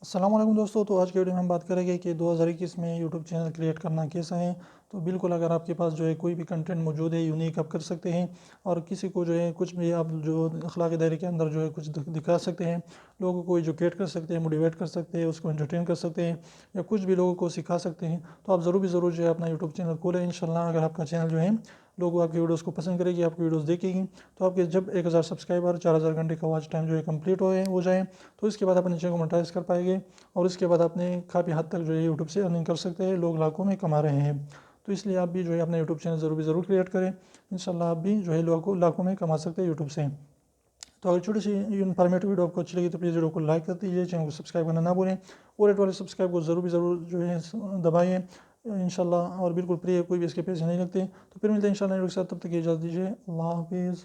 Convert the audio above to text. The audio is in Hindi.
अस्सलाम वालेकुम दोस्तों। तो आज के वीडियो में हम बात करेंगे कि 2021 में यूट्यूब चैनल क्रिएट करना कैसा है। तो बिल्कुल अगर आपके पास जो है कोई भी कंटेंट मौजूद है यूनिक आप कर सकते हैं और किसी को जो है कुछ भी आप जो अखलाक दायरे के अंदर जो है कुछ दिखा सकते हैं, लोगों को एजुकेट कर सकते हैं, मोटिवेट कर सकते हैं, उसको एंटरटेन कर सकते हैं या कुछ भी लोगों को सिखा सकते हैं। तो आप ज़रूर जो है अपना यूट्यूब चैनल खोलें। इंशाल्लाह अगर आपका चैनल जो है लोग आपकी वीडियोस को पसंद करेगी, आपकी वीडियोस देखेगी, तो आपके जब 1000 सब्सक्राइबर 4000 घंटे का वॉच टाइम जो है कंप्लीट हो जाए तो इसके बाद अपने चैनल को मोनेटाइज कर पाएंगे और इसके बाद अपने काफ़ी हद तक जो है यूट्यूब से अर्निंग कर सकते हैं। लोग लाखों में कमा रहे हैं। तो इसलिए आप भी जो है अपना यूट्यूब चैनल ज़रूर क्रिएट करें। इंशाल्लाह आप भी जो है लाखों में कमा सकते हैं यूट्यूब से। तो अगर छोटी सी इन्फॉर्मेटिव वीडियो आपको अच्छी लगी तो प्लीज़ वीडियो को लाइक कर दीजिए, चैनल को सब्सक्राइब करना ना भूलें और रेड वाले सब्सक्राइब को ज़रूर जो है दबाइए इंशाल्लाह। और बिल्कुल फ्री है, कोई भी इसके पैसे नहीं लगते। तो फिर मिलते हैं इंशाल्लाह वीडियो के साथ, तब तक की इजाज़त दीजिए। अल्लाह हाफिज़।